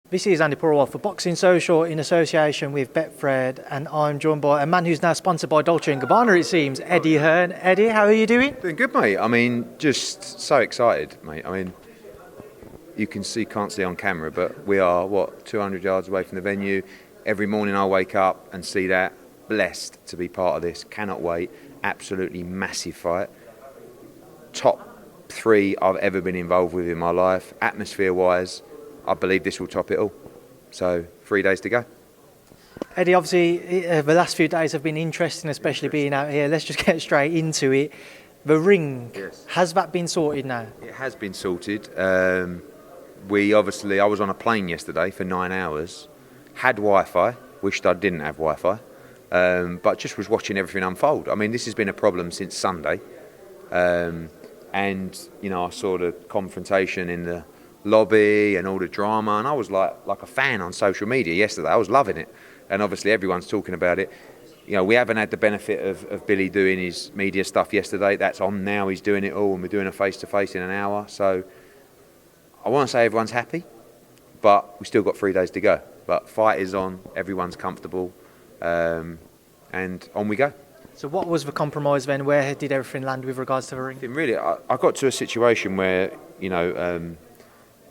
This is Andi Purewal for Boxing Social in association with Betfred, and I'm joined by a man who's now sponsored by Dolce & Gabbana, it seems, Eddie Hearn. Eddie, how are you doing? Doing good, mate. I mean, just so excited, mate. I mean, you can't see on camera, but we are, 200 yards away from the venue. Every morning I wake up and see that. Blessed to be part of this. Cannot wait. Absolutely massive fight. Top 3 I've ever been involved with in my life. Atmosphere-wise, I believe this will top it all. So 3 days to go. Eddie, obviously the last few days have been interesting, especially being out here. Let's just get straight into it. The ring, yes. Has that been sorted now? It has been sorted. I was on a plane yesterday for 9 hours. Had Wi-Fi, wished I didn't have Wi-Fi, but just was watching everything unfold. I mean, this has been a problem since Sunday. And, you know, I saw the confrontation in the lobby and all the drama, and I was like a fan on social media yesterday. I was loving it, and obviously everyone's talking about it. You know, we haven't had the benefit of Billy doing his media stuff yesterday. That's on now. He's doing it all, and we're doing a face-to-face in an hour. So I want to say everyone's happy, but we still got 3 days to go. But fight is on, everyone's comfortable, and on we go. So what was the compromise then? Where did everything land with regards to the ring? Really, I got to a situation where, you know,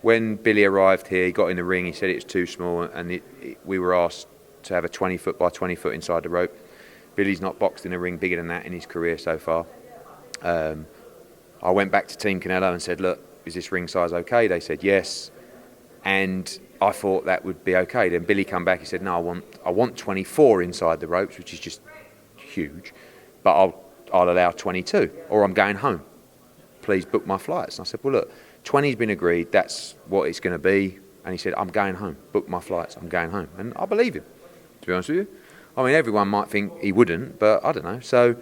when Billy arrived here, he got in the ring, he said it was too small, and we were asked to have a 20 foot by 20 foot inside the rope. Billy's not boxed in a ring bigger than that in his career so far. I went back to Team Canelo and said, look, is this ring size okay? They said yes, and I thought that would be okay. Then Billy come back, he said, no, I want 24 inside the ropes, which is just huge, but I'll allow 22, or I'm going home. Please book my flights. And I said, well, look, 20's been agreed, that's what it's going to be. And he said, I'm going home, book my flights, I'm going home. And I believe him, to be honest with you. I mean, everyone might think he wouldn't, but I don't know. So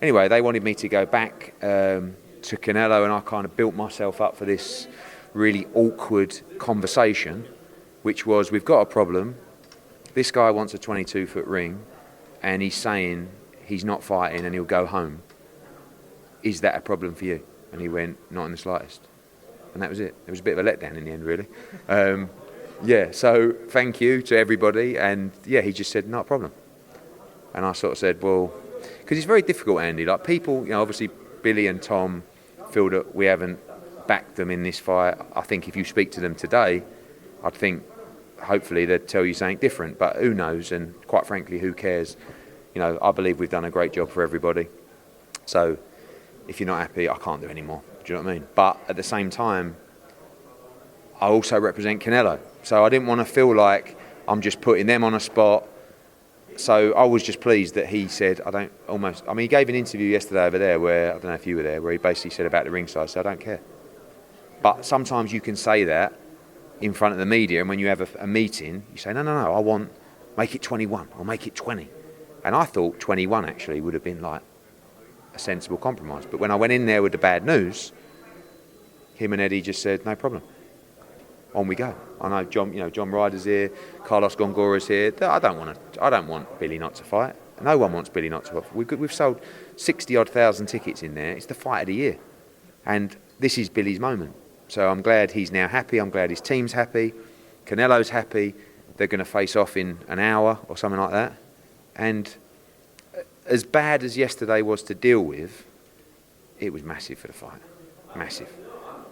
anyway, they wanted me to go back to Canelo, and I kind of built myself up for this really awkward conversation, which was, we've got a problem. This guy wants a 22-foot ring, and he's saying he's not fighting and he'll go home. Is that a problem for you? And he went, not in the slightest. And that was it. It was a bit of a letdown in the end, really. So thank you to everybody. And yeah, he just said, not a problem. And I sort of said, well, because it's very difficult, Andy. Like, people, you know, obviously Billy and Tom feel that we haven't backed them in this fight. I think if you speak to them today, I'd think hopefully they'd tell you something different. But who knows? And quite frankly, who cares? You know, I believe we've done a great job for everybody. So if you're not happy, I can't do any more. Do you know what I mean? But at the same time, I also represent Canelo. So I didn't want to feel like I'm just putting them on a spot. So I was just pleased that he said, he gave an interview yesterday over there where, I don't know if you were there, where he basically said about the ring size, so I don't care. But sometimes you can say that in front of the media, and when you have a meeting, you say, no, make it 21 or make it 20. And I thought 21 actually would have been like a sensible compromise. But when I went in there with the bad news, him and Eddie just said, no problem. On we go. I know John Reyder's here, Carlos Gonzalez here. I don't want Billy not to fight. No one wants Billy not to fight. We've sold 60-odd thousand tickets in there. It's the fight of the year. And this is Billy's moment. So I'm glad he's now happy. I'm glad his team's happy. Canelo's happy. They're going to face off in an hour or something like that. And as bad as yesterday was to deal with, it was massive for the fight. Massive.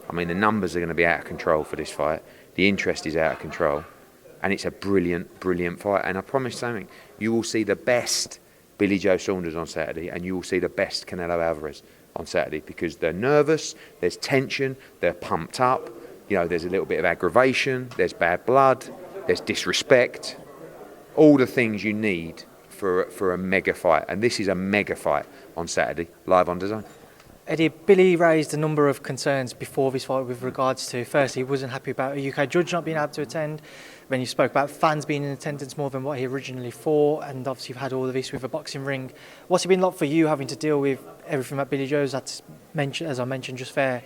I mean, the numbers are going to be out of control for this fight. The interest is out of control. And it's a brilliant, brilliant fight. And I promise something, you will see the best Billy Joe Saunders on Saturday, and you will see the best Canelo Alvarez on Saturday, because they're nervous, there's tension, they're pumped up, you know, there's a little bit of aggravation, there's bad blood, there's disrespect. All the things you need for a mega fight, and this is a mega fight on Saturday, live on DAZN. Eddie, Billy raised a number of concerns before this fight with regards to, firstly, he wasn't happy about a UK judge not being able to attend. Then you spoke about fans being in attendance more than what he originally thought, and obviously you've had all of this with a boxing ring. What's it been like for you having to deal with everything that Billy Joe's had to mention, as I mentioned just there,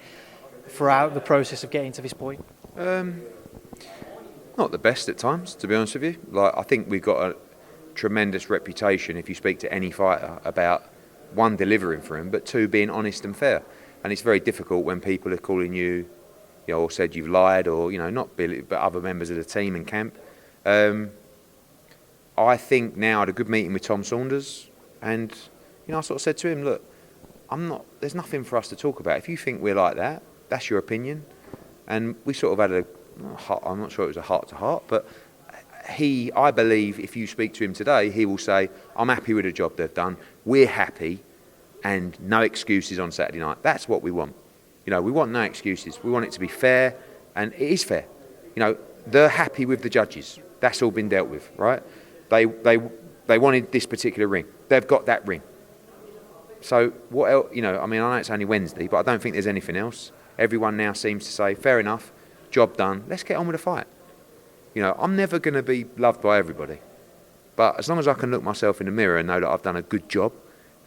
throughout the process of getting to this point? Not the best at times, to be honest with you. Like, I think we've got tremendous reputation if you speak to any fighter about, one, delivering for him, but two, being honest and fair. And it's very difficult when people are calling you, or said you've lied, or, not Billy, but other members of the team in camp. I think now I had a good meeting with Tom Saunders, and, I sort of said to him, look, there's nothing for us to talk about. If you think we're like that, that's your opinion. And we sort of had I'm not sure it was a heart-to-heart, but I believe if you speak to him today, he will say, I'm happy with the job they've done, we're happy, and no excuses on Saturday night. That's what we want. We want no excuses. We want it to be fair, and it is fair. They're happy with the judges. That's all been dealt with, right? They wanted this particular ring. They've got that ring. So what else? I know it's only Wednesday, but I don't think there's anything else. Everyone now seems to say, fair enough, job done. Let's get on with the fight. I'm never going to be loved by everybody, but as long as I can look myself in the mirror and know that I've done a good job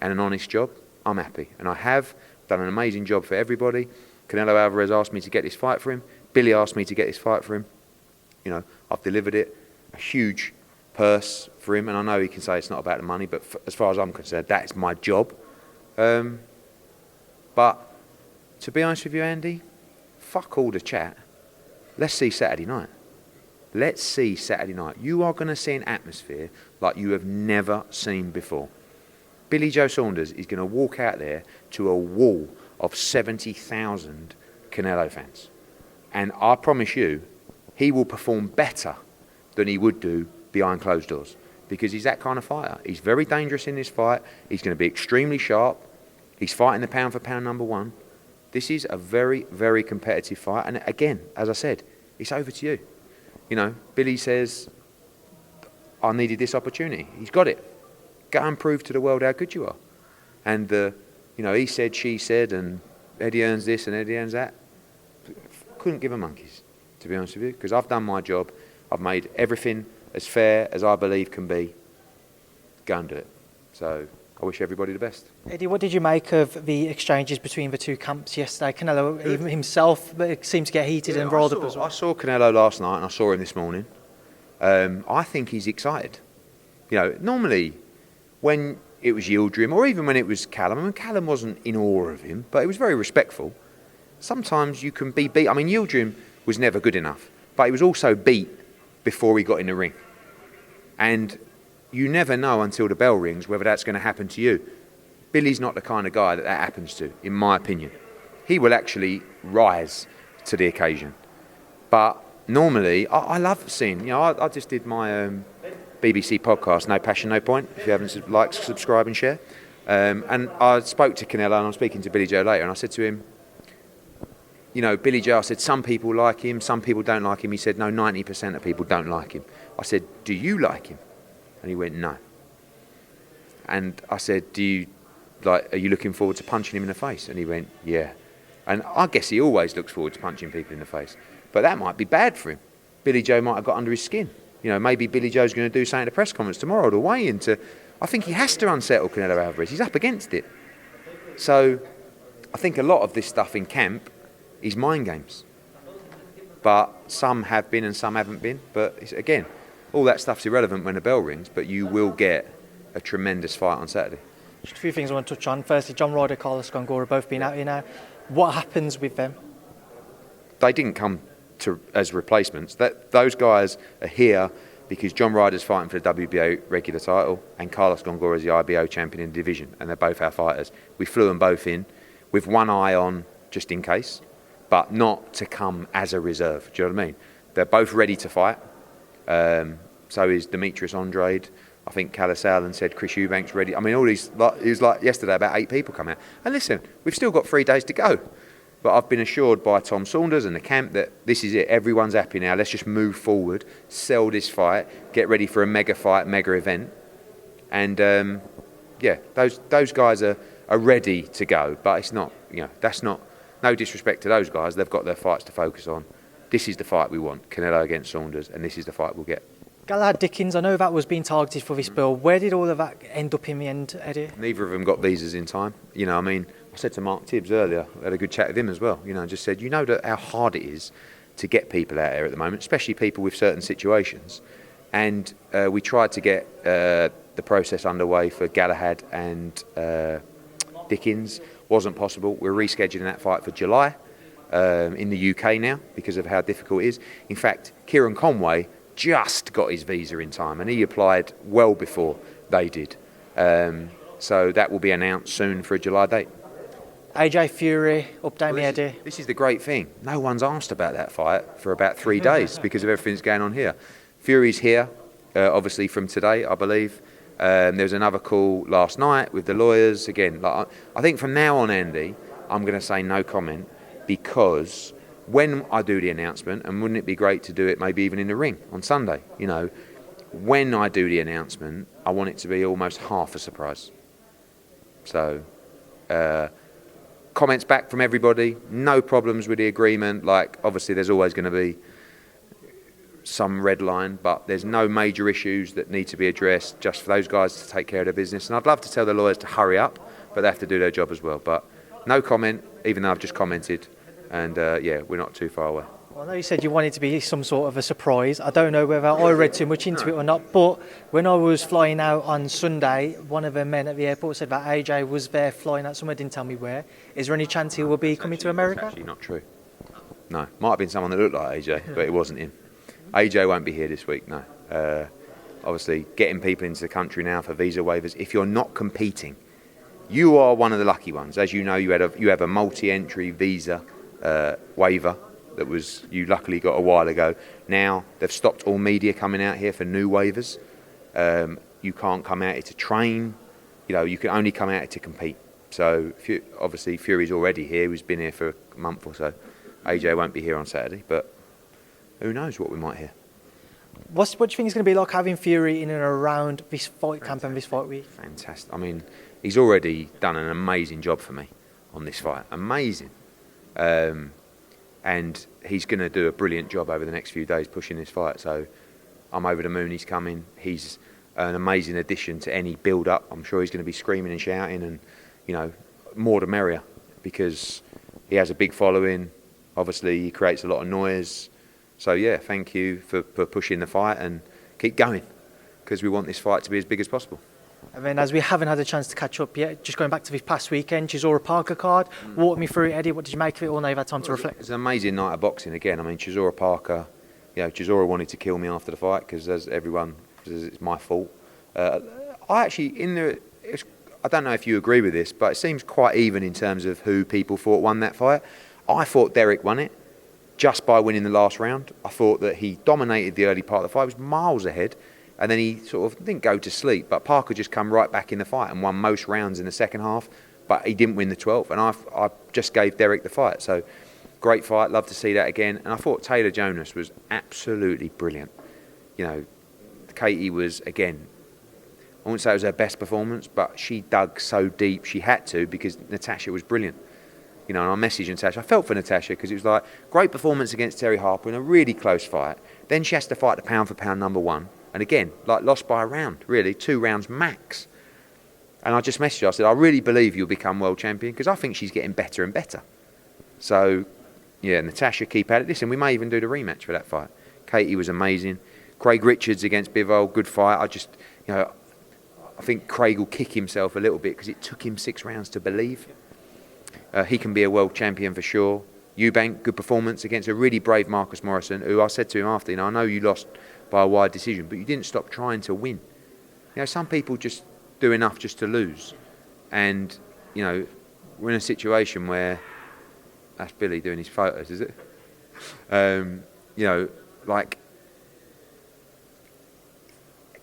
and an honest job, I'm happy. And I have done an amazing job for everybody. Canelo Alvarez asked me to get this fight for him. Billy asked me to get this fight for him. I've delivered it. A huge purse for him, and I know he can say it's not about the money, but as far as I'm concerned, that's my job. But to be honest with you, Andy, fuck all the chat. Let's see Saturday night. Let's see Saturday night. You are going to see an atmosphere like you have never seen before. Billy Joe Saunders is going to walk out there to a wall of 70,000 Canelo fans. And I promise you, he will perform better than he would do behind closed doors, because he's that kind of fighter. He's very dangerous in this fight. He's going to be extremely sharp. He's fighting the pound for pound number one. This is a very, very competitive fight. And again, as I said, it's over to you. Billy says, I needed this opportunity. He's got it. Go and prove to the world how good you are. And, he said, she said, and Eddie earns this and Eddie earns that. Couldn't give a monkeys, to be honest with you, because I've done my job. I've made everything as fair as I believe can be. Go and do it. So I wish everybody the best. Eddie, what did you make of the exchanges between the two camps yesterday? Canelo even himself seemed to get heated and rolled up as well. I saw Canelo last night and I saw him this morning. I think he's excited. Normally when it was Yildirim, or even when it was Callum, Callum wasn't in awe of him, but he was very respectful. Sometimes you can be beat. Yildirim was never good enough, but he was also beat before he got in the ring. And you never know until the bell rings whether that's going to happen to you. Billy's not the kind of guy that happens to, in my opinion. He will actually rise to the occasion. But normally, I love seeing, I just did my BBC podcast, No Passion, No Point. If you haven't liked, subscribe and share. And I spoke to Canelo, and I'm speaking to Billy Joe later, and I said to him, Billy Joe, I said, some people like him, some people don't like him. He said, no, 90% of people don't like him. I said, do you like him? And he went, no. And I said, are you looking forward to punching him in the face? And he went, yeah. And I guess he always looks forward to punching people in the face. But that might be bad for him. Billy Joe might have got under his skin. Maybe Billy Joe's going to do something at the press conference tomorrow to weigh in to... I think he has to unsettle Canelo Alvarez. He's up against it. So I think a lot of this stuff in camp is mind games. But some have been and some haven't been. But again, all that stuff's irrelevant when the bell rings, but you will get a tremendous fight on Saturday. Just a few things I want to touch on. Firstly, John Reyder, Carlos Gongora both been out here now. What happens with them? They didn't come as replacements. Those guys are here because John Ryder's fighting for the WBO regular title and Carlos Gongora is the IBO champion in the division, and they're both our fighters. We flew them both in with one eye on just in case, but not to come as a reserve. Do you know what I mean? They're both ready to fight. So is Demetrius Andrade. I think Callis-Allen said Chris Eubanks ready. All these, it was like yesterday, about 8 people come out. And listen, we've still got 3 days to go. But I've been assured by Tom Saunders and the camp that this is it. Everyone's happy now. Let's just move forward, sell this fight, get ready for a mega fight, mega event. And those guys are ready to go. But it's not, that's not, no disrespect to those guys. They've got their fights to focus on. This is the fight we want, Canelo against Saunders, and this is the fight we'll get. Galahad, Dickens, I know that was being targeted for this bill. Where did all of that end up in the end, Eddie? Neither of them got visas in time. I said to Mark Tibbs earlier, I had a good chat with him as well, just said, how hard it is to get people out here at the moment, especially people with certain situations. and we tried to get the process underway for Galahad and Dickens. Wasn't possible. We're rescheduling that fight for July in the UK now because of how difficult it is. In fact, Kieran Conway just got his visa in time, and he applied well before they did. So that will be announced soon for a July date. AJ Fury, update me, Eddie. This is the great thing. No one's asked about that fight for about 3 days because of everything that's going on here. Fury's here, obviously from today, I believe. There was another call last night with the lawyers. Again, like, I think from now on, Andy, I'm going to say no comment, because when I do the announcement, and wouldn't it be great to do it maybe even in the ring on Sunday, when I do the announcement, I want it to be almost half a surprise. So, comments back from everybody, no problems with the agreement. Like, obviously there's always going to be some red line, but there's no major issues that need to be addressed, just for those guys to take care of their business. And I'd love to tell the lawyers to hurry up, but they have to do their job as well. But no comment, even though I've just commented, and we're not too far away. Well, I know you said you wanted it to be some sort of a surprise. I don't know whether I read too much into it or not, but when I was flying out on Sunday, one of the men at the airport said that AJ was there flying out somewhere, didn't tell me where. Is there any chance he will be coming to America? It's actually not true. No, might have been someone that looked like AJ, but it wasn't him. AJ won't be here this week, no. Obviously, getting people into the country now for visa waivers, if you're not competing, you are one of the lucky ones. As you know, you have a multi-entry visa waiver that you luckily got a while ago. Now they've stopped all media coming out here for new waivers. You can't come out here to train. You can only come out here to compete. So obviously Fury's already here. He's been here for a month or so. AJ won't be here on Saturday, but who knows what we might hear. What do you think it's going to be like having Fury in and around this fight camp and this fight week? Fantastic. I mean, he's already done an amazing job for me on this fight. Amazing. And he's going to do a brilliant job over the next few days pushing this fight. So I'm over the moon he's coming. He's an amazing addition to any build-up. I'm sure he's going to be screaming and shouting, and, more the merrier, because he has a big following. Obviously, he creates a lot of noise. So, thank you for pushing the fight, and keep going, because we want this fight to be as big as possible. And then, as we haven't had a chance to catch up yet, just going back to this past weekend, Chisora Parker card, walk me through it, Eddie. What did you make of it all? Now you've had time to reflect. It's an amazing night of boxing again. I mean, Chisora Parker, Chisora wanted to kill me after the fight, because as everyone says, it's my fault. I don't know if you agree with this, but it seems quite even in terms of who people thought won that fight. I thought Derek won it just by winning the last round. I thought that he dominated the early part of the fight. He was miles ahead. And then he sort of didn't go to sleep, but Parker just come right back in the fight and won most rounds in the second half, but he didn't win the 12th, and I just gave Derek the fight. So, great fight, love to see that again. And I thought Taylor Jonas was absolutely brilliant. Katie was, again, I wouldn't say it was her best performance, but she dug so deep, she had to, because Natasha was brilliant. And I messaged Natasha. I felt for Natasha, because it was like, great performance against Terry Harper in a really close fight. Then she has to fight the pound-for-pound number one. And again, lost by a round, really, 2 rounds max. And I just messaged her, I said, I really believe you'll become world champion, because I think she's getting better and better. So, Natasha, keep at it. Listen, we may even do the rematch for that fight. Katie was amazing. Craig Richards against Bivol, good fight. I think Craig will kick himself a little bit, because it took him 6 rounds to believe. He can be a world champion for sure. Eubank, good performance against a really brave Marcus Morrison, who I said to him after, I know you lost by a wide decision, but you didn't stop trying to win. Some people just do enough just to lose. And, we're in a situation where, that's Billy doing his photos, is it?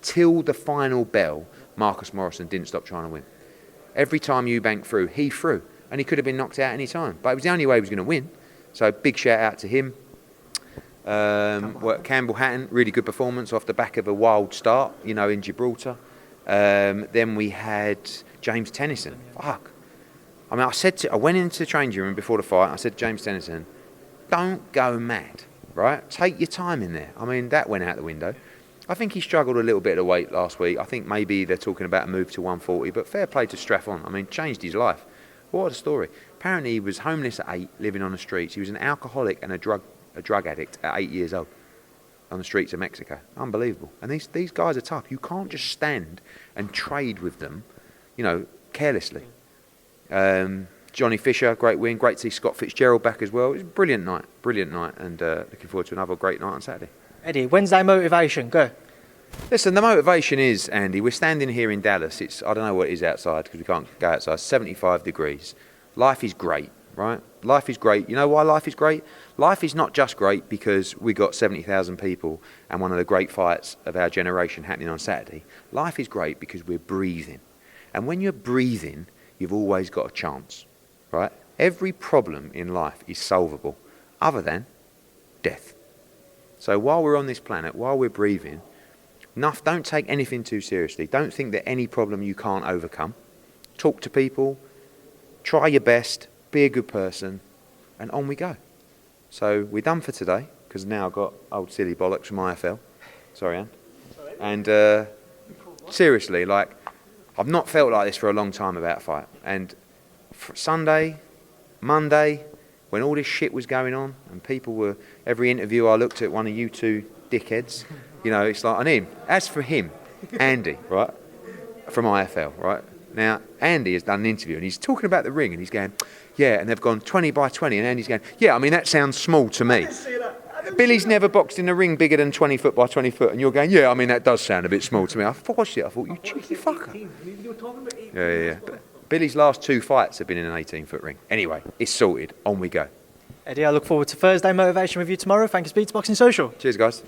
Till the final bell, Marcus Morrison didn't stop trying to win. Every time Eubank threw, he threw. And he could have been knocked out any time. But it was the only way he was going to win. So big shout out to him. Campbell Hatton, really good performance off the back of a wild start, in Gibraltar. Then we had James Tennyson. Fuck. I mean, I went into the changing room before the fight. I said to James Tennyson, don't go mad, right? Take your time in there. I mean, that went out the window. I think he struggled a little bit of weight last week. I think maybe they're talking about a move to 140, but fair play to Straffon. I mean, changed his life. What a story. Apparently he was homeless at 8, living on the streets. He was an alcoholic and a drug addict at 8 years old. on the streets of Mexico. Unbelievable. And these guys are tough. You can't just stand and trade with them, carelessly. Johnny Fisher, great win. Great to see Scott Fitzgerald back as well. It was a brilliant night, and looking forward to another great night on Saturday. Eddie, Wednesday motivation, go. Listen, the motivation is, Andy, we're standing here in Dallas. I don't know what it is outside because we can't go outside. 75 degrees. Life is great, right? Life is great. You know why life is great? Life is not just great because we got 70,000 people and one of the great fights of our generation happening on Saturday. Life is great because we're breathing. And when you're breathing, you've always got a chance, right? Every problem in life is solvable other than death. So while we're on this planet, while we're breathing, don't take anything too seriously. Don't think that any problem you can't overcome. Talk to people, try your best, be a good person, and on we go. So we're done for today, because now I've got old silly bollocks from IFL. Sorry, Anne. And seriously, I've not felt like this for a long time about a fight. And Sunday, Monday, when all this shit was going on, and every interview I looked at one of you two dickheads, it's like, on him. As for him, Andi, right, from IFL, right? Now, Andi has done an interview and he's talking about the ring and he's going, yeah, and they've gone 20 by 20, and Andy's going, yeah, I mean, that sounds small to me. Billy's never boxed in a ring bigger than 20 foot by 20 foot, and you're going, yeah, I mean, that does sound a bit small to me. I watched it, I thought, you cheeky fucker. Yeah. But Billy's last 2 fights have been in an 18-foot ring. Anyway, it's sorted. On we go. Eddie, I look forward to Thursday motivation with you tomorrow. Thank you, Speed to Boxing Social. Cheers, guys.